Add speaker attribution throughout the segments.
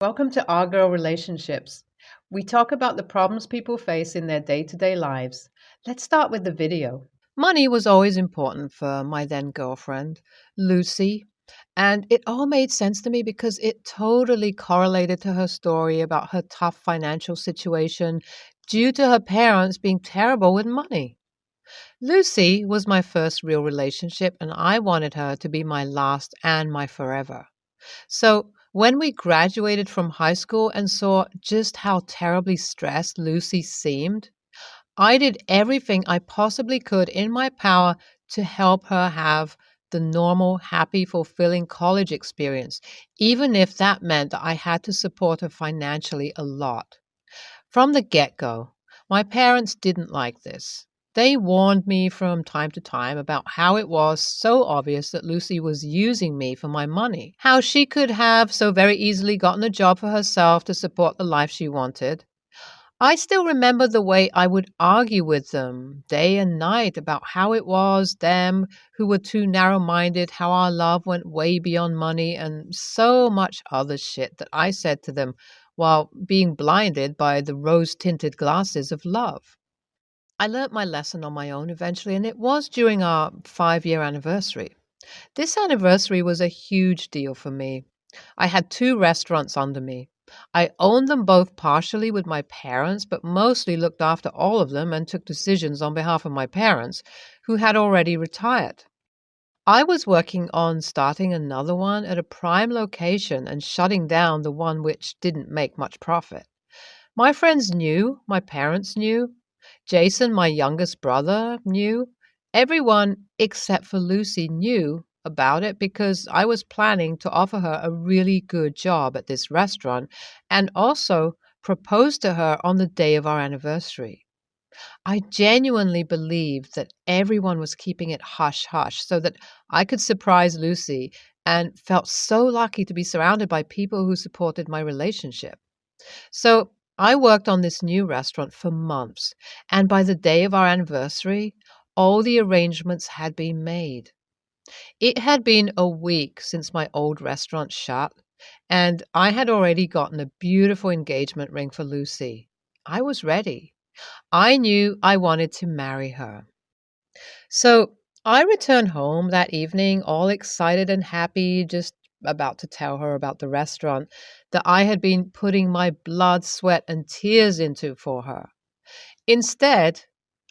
Speaker 1: Welcome to Our Girl Relationships. We talk about the problems people face in their day to day lives. Let's start with the video. Money was always important for my then girlfriend, Lucy, and it all made sense to me because it totally correlated to her story about her tough financial situation due to her parents being terrible with money. Lucy was my first real relationship, and I wanted her to be my last and my forever. So, when we graduated from high school and saw just how terribly stressed Lucy seemed, I did everything I possibly could in my power to help her have the normal, happy, fulfilling college experience, even if that meant that I had to support her financially a lot. From the get go, my parents didn't like this. They warned me from time to time about how it was so obvious that Lucy was using me for my money, how she could have so very easily gotten a job for herself to support the life she wanted. I still remember the way I would argue with them day and night about how it was them who were too narrow minded, how our love went way beyond money, and so much other shit that I said to them while being blinded by the rose tinted glasses of love. I learnt my lesson on my own eventually, and it was during our 5 year anniversary. This anniversary was a huge deal for me. I had two restaurants under me. I owned them both partially with my parents, but mostly looked after all of them and took decisions on behalf of my parents, who had already retired. I was working on starting another one at a prime location and shutting down the one which didn't make much profit. My friends knew, my parents knew, Jason, my youngest brother, knew. Everyone except for Lucy knew about it because I was planning to offer her a really good job at this restaurant and also propose to her on the day of our anniversary. I genuinely believed that everyone was keeping it hush hush so that I could surprise Lucy and felt so lucky to be surrounded by people who supported my relationship. So I worked on this new restaurant for months, and by the day of our anniversary, all the arrangements had been made. It had been a week since my old restaurant shut, and I had already gotten a beautiful engagement ring for Lucy. I was ready. I knew I wanted to marry her. So I returned home that evening, all excited and happy, just about to tell her about the restaurant that I had been putting my blood, sweat, and tears into for her. Instead,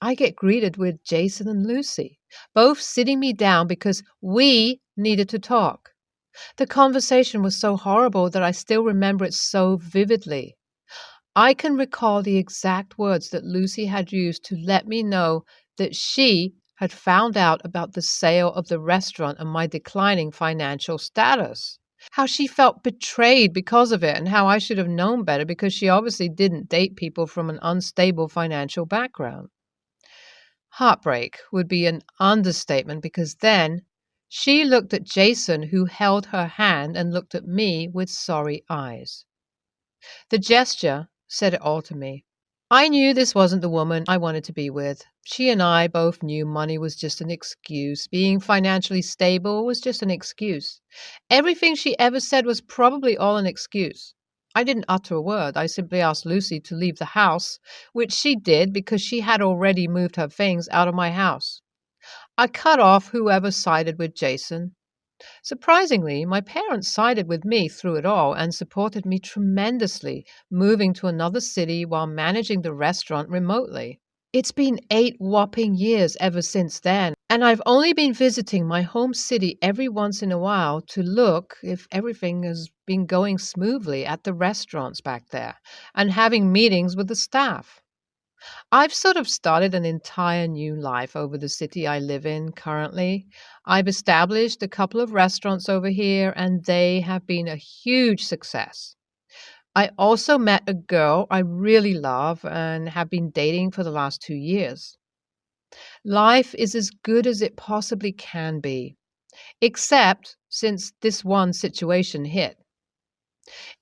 Speaker 1: I get greeted with Jason and Lucy, both sitting me down because we needed to talk. The conversation was so horrible that I still remember it so vividly. I can recall the exact words that Lucy had used to let me know that she had found out about the sale of the restaurant and my declining financial status. How she felt betrayed because of it, and how I should have known better because she obviously didn't date people from an unstable financial background. Heartbreak would be an understatement because then she looked at Jason, who held her hand, and looked at me with sorry eyes. The gesture said it all to me. I knew this wasn't the woman I wanted to be with. She and I both knew money was just an excuse. Being financially stable was just an excuse. Everything she ever said was probably all an excuse. I didn't utter a word. I simply asked Lucy to leave the house, which she did because she had already moved her things out of my house. I cut off whoever sided with Jason. Surprisingly, my parents sided with me through it all and supported me tremendously, moving to another city while managing the restaurant remotely. It's been 8 whopping years ever since then, and I've only been visiting my home city every once in a while to look if everything has been going smoothly at the restaurants back there and having meetings with the staff. I've sort of started an entire new life over the city I live in currently. I've established a couple of restaurants over here, and they have been a huge success. I also met a girl I really love and have been dating for the last 2 years. Life is as good as it possibly can be, except since this one situation hit.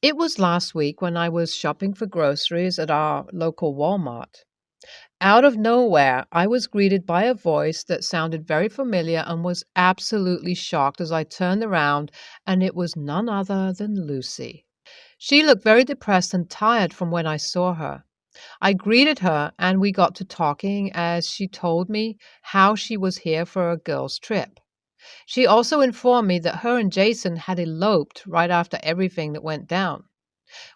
Speaker 1: It was last week when I was shopping for groceries at our local Walmart. Out of nowhere, I was greeted by a voice that sounded very familiar and was absolutely shocked as I turned around, and it was none other than Lucy. She looked very depressed and tired from when I saw her. I greeted her and we got to talking as she told me how she was here for a girls' trip. She also informed me that her and Jason had eloped right after everything that went down.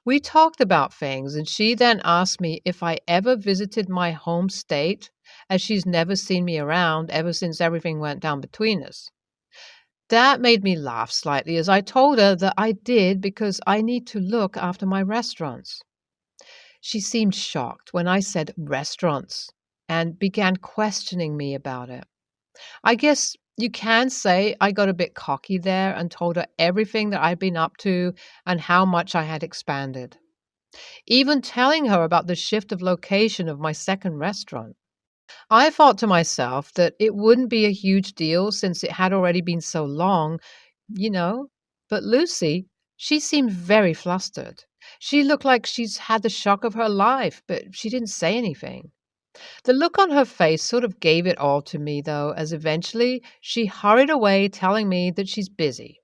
Speaker 1: We talked about things, and she then asked me if I ever visited my home state, as she's never seen me around ever since everything went down between us. That made me laugh slightly as I told her that I did because I need to look after my restaurants. She seemed shocked when I said restaurants and began questioning me about it. I guess you can say I got a bit cocky there and told her everything that I'd been up to and how much I had expanded, even telling her about the shift of location of my second restaurant. I thought to myself that it wouldn't be a huge deal since it had already been so long, you know. But Lucy, she seemed very flustered. She looked like she's had the shock of her life, but she didn't say anything. The look on her face sort of gave it all to me, though, as eventually she hurried away, telling me that she's busy.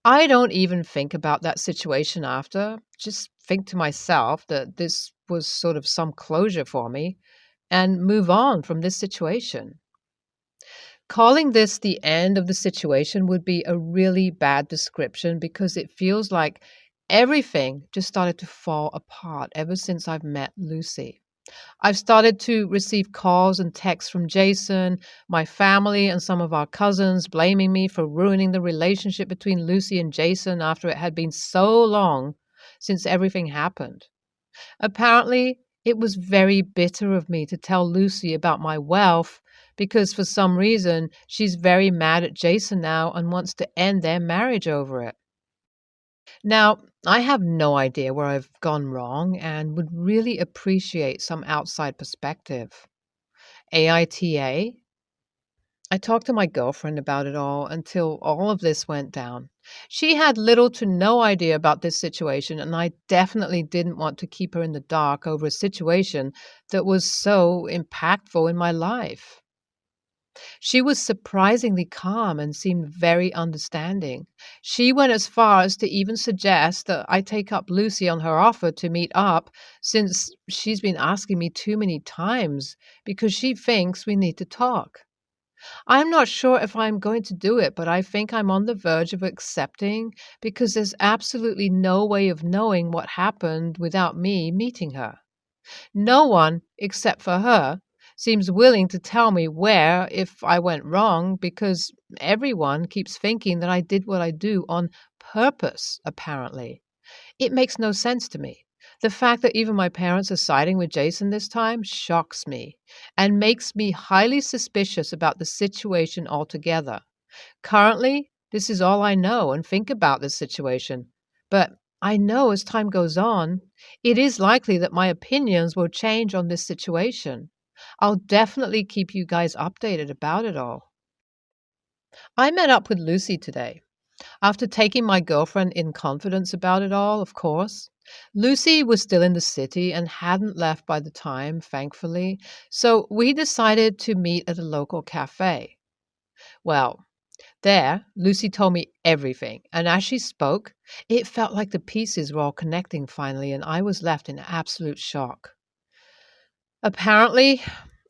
Speaker 1: I don't even think about that situation after, just think to myself that this was sort of some closure for me and move on from this situation. Calling this the end of the situation would be a really bad description because it feels like everything just started to fall apart ever since I've met Lucy. I've started to receive calls and texts from Jason, my family, and some of our cousins blaming me for ruining the relationship between Lucy and Jason after it had been so long since everything happened. Apparently, it was very bitter of me to tell Lucy about my wealth because for some reason she's very mad at Jason now and wants to end their marriage over it. Now, I have no idea where I've gone wrong and would really appreciate some outside perspective. AITA? I talked to my girlfriend about it all until all of this went down. She had little to no idea about this situation, and I definitely didn't want to keep her in the dark over a situation that was so impactful in my life. She was surprisingly calm and seemed very understanding. She went as far as to even suggest that I take up Lucy on her offer to meet up since she's been asking me too many times because she thinks we need to talk. I'm not sure if I'm going to do it, but I think I'm on the verge of accepting because there's absolutely no way of knowing what happened without me meeting her. No one, except for her, seems willing to tell me where if I went wrong because everyone keeps thinking that I did what I do on purpose, apparently. It makes no sense to me. The fact that even my parents are siding with Jason this time shocks me and makes me highly suspicious about the situation altogether. Currently, this is all I know and think about this situation. But I know as time goes on, it is likely that my opinions will change on this situation. I'll definitely keep you guys updated about it all. I met up with Lucy today. After taking my girlfriend in confidence about it all, of course. Lucy was still in the city and hadn't left by the time, thankfully, so we decided to meet at a local cafe. Well, there, Lucy told me everything, and as she spoke, it felt like the pieces were all connecting finally, and I was left in absolute shock. Apparently,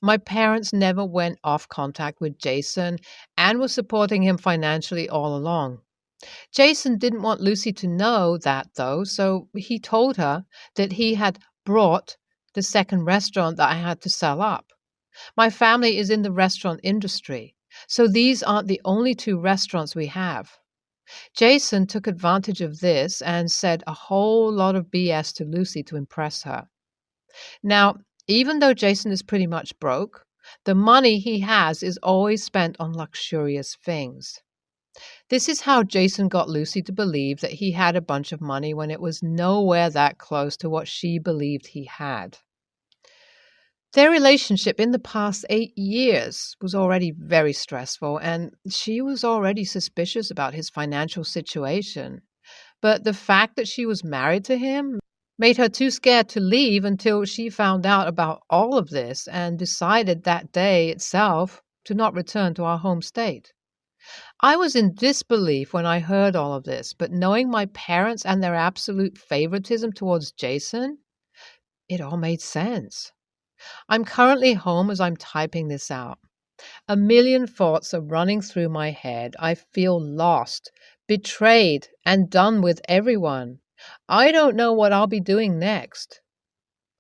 Speaker 1: my parents never went off contact with Jason and were supporting him financially all along. Jason didn't want Lucy to know that, though, so he told her that he had brought the second restaurant that I had to sell up. My family is in the restaurant industry, so these aren't the only two restaurants we have. Jason took advantage of this and said a whole lot of BS to Lucy to impress her. Now, even though Jason is pretty much broke, the money he has is always spent on luxurious things. This is how Jason got Lucy to believe that he had a bunch of money when it was nowhere that close to what she believed he had. Their relationship in the past 8 years was already very stressful, and she was already suspicious about his financial situation. But the fact that she was married to him made her too scared to leave until she found out about all of this and decided that day itself to not return to our home state. I was in disbelief when I heard all of this, but knowing my parents and their absolute favoritism towards Jason, it all made sense. I'm currently home as I'm typing this out. A million thoughts are running through my head. I feel lost, betrayed, and done with everyone. I don't know what I'll be doing next.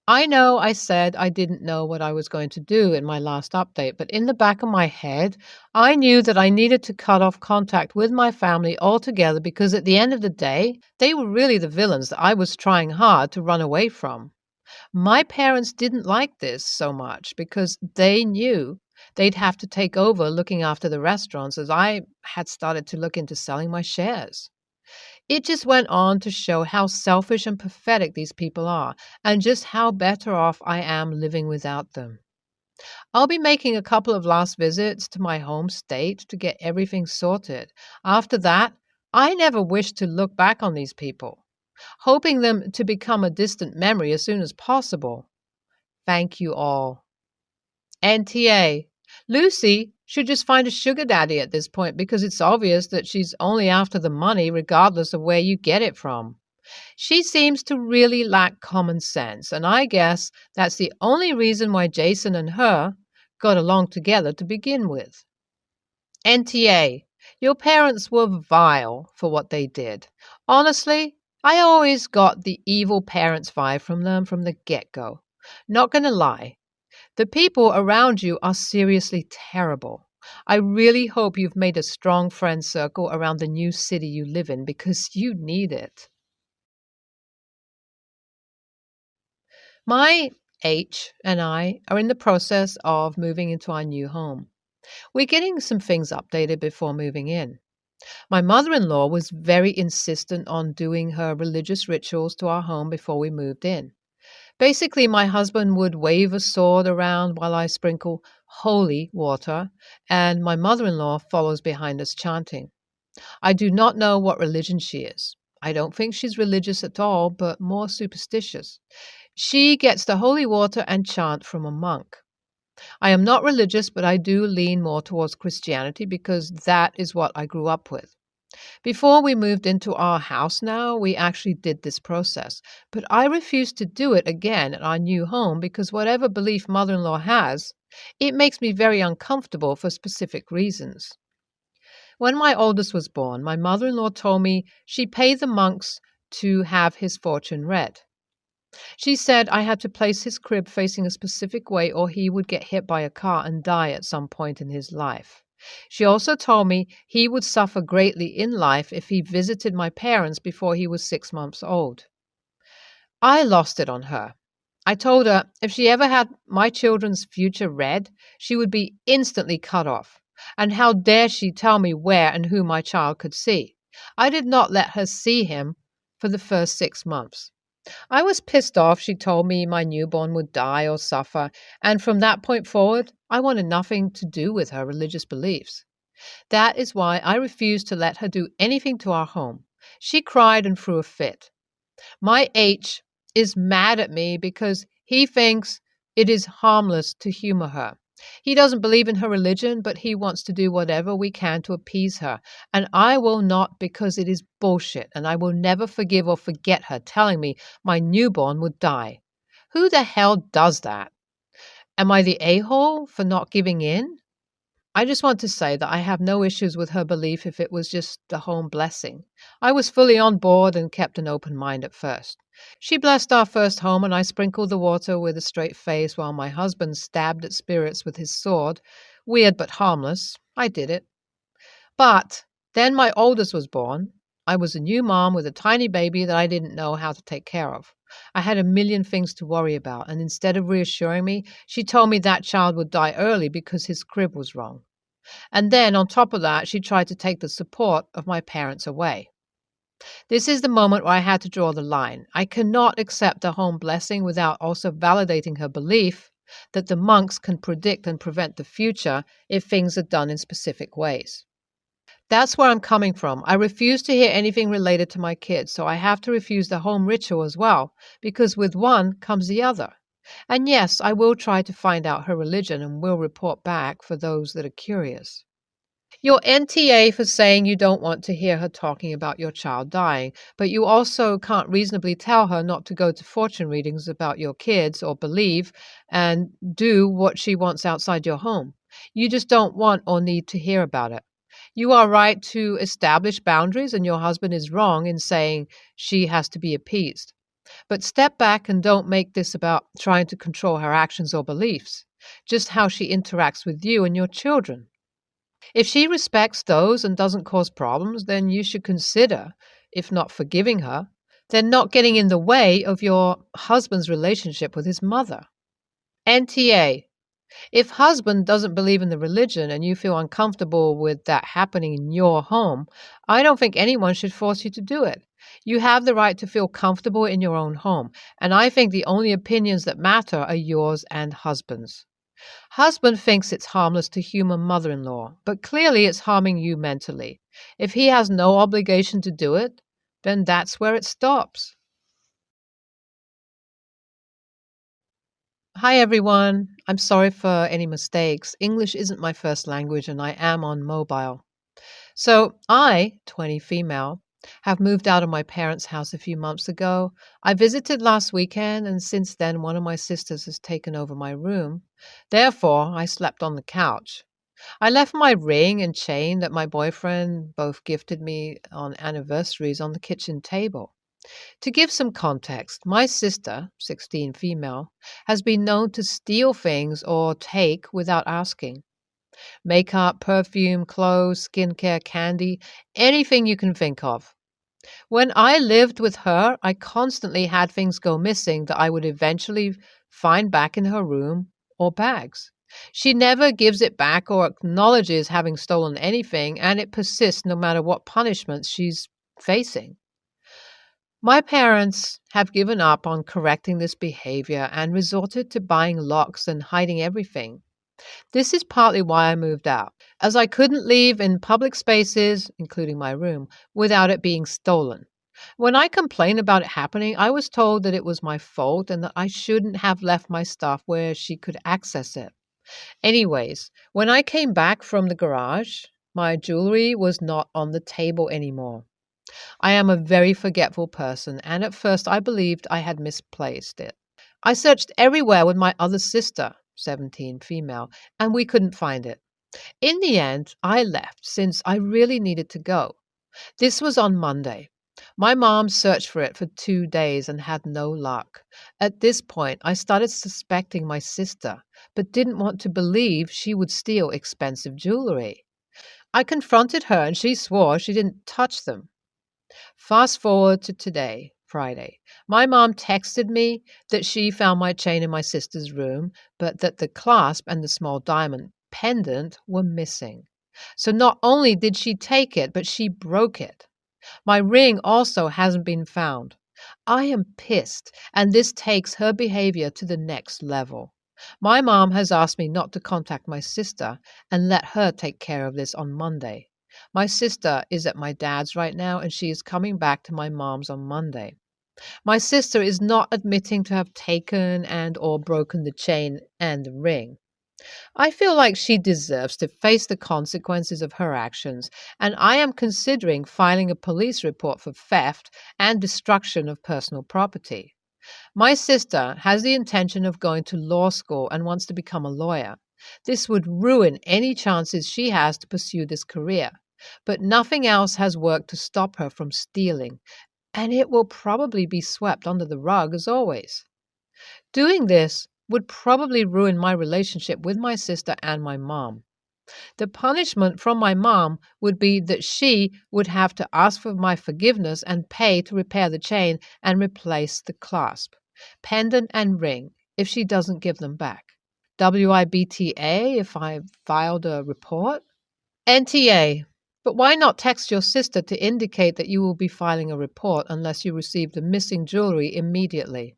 Speaker 1: I know I said I didn't know what I was going to do in my last update, but in the back of my head, I knew that I needed to cut off contact with my family altogether because at the end of the day, they were really the villains that I was trying hard to run away from. My parents didn't like this so much because they knew they'd have to take over looking after the restaurants as I had started to look into selling my shares. It just went on to show how selfish and pathetic these people are and just how better off I am living without them. I'll be making a couple of last visits to my home state to get everything sorted. After that, I never wish to look back on these people, hoping them to become a distant memory as soon as possible. Thank you all. NTA. Lucy should just find a sugar daddy at this point because it's obvious that she's only after the money regardless of where you get it from. She seems to really lack common sense, and I guess that's the only reason why Jason and her got along together to begin with. NTA. Your parents were vile for what they did. Honestly, I always got the evil parents vibe from them from the get-go. Not gonna lie. The people around you are seriously terrible. I really hope you've made a strong friend circle around the new city you live in because you need it. My H and I are in the process of moving into our new home. We're getting some things updated before moving in. My mother in law was very insistent on doing her religious rituals to our home before we moved in. Basically, my husband would wave a sword around while I sprinkle holy water, and my mother in law follows behind us chanting. I do not know what religion she is. I don't think she's religious at all, but more superstitious. She gets the holy water and chant from a monk. I am not religious, but I do lean more towards Christianity because that is what I grew up with. Before we moved into our house now, we actually did this process, but I refuse to do it again at our new home because whatever belief mother-in-law has, it makes me very uncomfortable for specific reasons. When my oldest was born, my mother-in-law told me she paid the monks to have his fortune read. She said I had to place his crib facing a specific way or he would get hit by a car and die at some point in his life. She also told me he would suffer greatly in life if he visited my parents before he was 6 months old. I lost it on her. I told her if she ever had my children's future read, she would be instantly cut off. And how dare she tell me where and who my child could see? I did not let her see him for the first 6 months. I was pissed off she told me my newborn would die or suffer, and from that point forward, I wanted nothing to do with her religious beliefs. That is why I refused to let her do anything to our home. She cried and threw a fit. My H is mad at me because he thinks it is harmless to humor her. He doesn't believe in her religion, but he wants to do whatever we can to appease her. And I will not because it is bullshit, and I will never forgive or forget her telling me my newborn would die. Who the hell does that? Am I the a-hole for not giving in? I just want to say that I have no issues with her belief if it was just a home blessing. I was fully on board and kept an open mind at first. She blessed our first home and I sprinkled the water with a straight face while my husband stabbed at spirits with his sword. Weird but harmless. I did it. But then my oldest was born. I was a new mom with a tiny baby that I didn't know how to take care of. I had a million things to worry about, and instead of reassuring me, she told me that child would die early because his crib was wrong. And then, on top of that, she tried to take the support of my parents away. This is the moment where I had to draw the line. I cannot accept the home blessing without also validating her belief that the monks can predict and prevent the future if things are done in specific ways. That's where I'm coming from. I refuse to hear anything related to my kids, so I have to refuse the home ritual as well, because with one comes the other. And yes, I will try to find out her religion and will report back for those that are curious. Your NTA for saying you don't want to hear her talking about your child dying, but you also can't reasonably tell her not to go to fortune readings about your kids or believe and do what she wants outside your home. You just don't want or need to hear about it. You are right to establish boundaries, and your husband is wrong in saying she has to be appeased. But step back and don't make this about trying to control her actions or beliefs, just how she interacts with you and your children. If she respects those and doesn't cause problems, then you should consider, if not forgiving her, then not getting in the way of your husband's relationship with his mother. NTA. If husband doesn't believe in the religion and you feel uncomfortable with that happening in your home, I don't think anyone should force you to do it. You have the right to feel comfortable in your own home, and I think the only opinions that matter are yours and husband's. Husband thinks it's harmless to humor mother-in-law, but clearly it's harming you mentally. If he has no obligation to do it, then that's where it stops. Hi everyone. I'm sorry for any mistakes. English isn't my first language and I am on mobile. So I, 20 female, have moved out of my parents' house a few months ago. I visited last weekend and since then one of my sisters has taken over my room. Therefore, I slept on the couch. I left my ring and chain that my boyfriend both gifted me on anniversaries on the kitchen table. To give some context, my sister, 16 female, has been known to steal things or take without asking. Makeup, perfume, clothes, skincare, candy, anything you can think of. When I lived with her, I constantly had things go missing that I would eventually find back in her room or bags. She never gives it back or acknowledges having stolen anything, and it persists no matter what punishments she's facing. My parents have given up on correcting this behavior and resorted to buying locks and hiding everything. This is partly why I moved out, as I couldn't leave in public spaces, including my room, without it being stolen. When I complained about it happening, I was told that it was my fault and that I shouldn't have left my stuff where she could access it. Anyways, when I came back from the garage, my jewelry was not on the table anymore. I am a very forgetful person, and at first I believed I had misplaced it. I searched everywhere with my other sister, 17 female, and we couldn't find it. In the end, I left since I really needed to go. This was on Monday. My mom searched for it for 2 days and had no luck. At this point, I started suspecting my sister, but didn't want to believe she would steal expensive jewelry. I confronted her and she swore she didn't touch them. Fast forward to today, Friday. My mom texted me that she found my chain in my sister's room, but that the clasp and the small diamond pendant were missing. So not only did she take it, but she broke it. My ring also hasn't been found. I am pissed, and this takes her behavior to the next level. My mom has asked me not to contact my sister and let her take care of this on Monday. My sister is at my dad's right now, and she is coming back to my mom's on Monday. My sister is not admitting to have taken and or broken the chain and the ring. I feel like she deserves to face the consequences of her actions, and I am considering filing a police report for theft and destruction of personal property. My sister has the intention of going to law school and wants to become a lawyer. This would ruin any chances she has to pursue this career, but nothing else has worked to stop her from stealing, and it will probably be swept under the rug as always. Doing this would probably ruin my relationship with my sister and my mom. The punishment from my mom would be that she would have to ask for my forgiveness and pay to repair the chain and replace the clasp, pendant, and ring if she doesn't give them back. WIBTA if I filed a report? NTA. But why not text your sister to indicate that you will be filing a report unless you receive the missing jewelry immediately?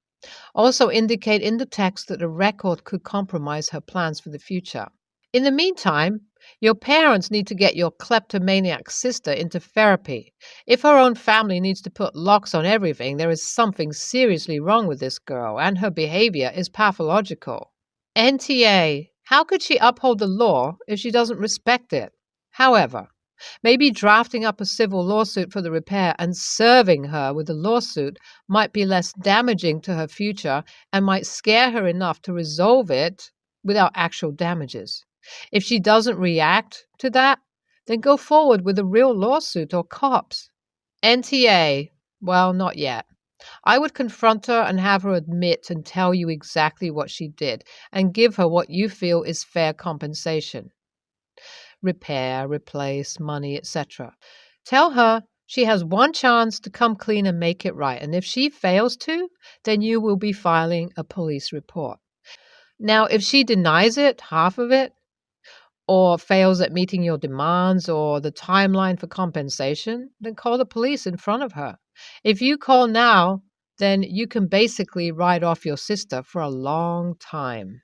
Speaker 1: Also indicate in the text that a record could compromise her plans for the future. In the meantime, your parents need to get your kleptomaniac sister into therapy. If her own family needs to put locks on everything, there is something seriously wrong with this girl, and her behavior is pathological. NTA. How could she uphold the law if she doesn't respect it? However, maybe drafting up a civil lawsuit for the repair and serving her with the lawsuit might be less damaging to her future and might scare her enough to resolve it without actual damages. If she doesn't react to that, then go forward with a real lawsuit or cops. NTA, well, not yet. I would confront her and have her admit and tell you exactly what she did and give her what you feel is fair compensation. Repair, replace, money, etc. Tell her she has one chance to come clean and make it right. And if she fails to, then you will be filing a police report. Now, if she denies it, half of it, or fails at meeting your demands or the timeline for compensation, then call the police in front of her. If you call now, then you can basically write off your sister for a long time.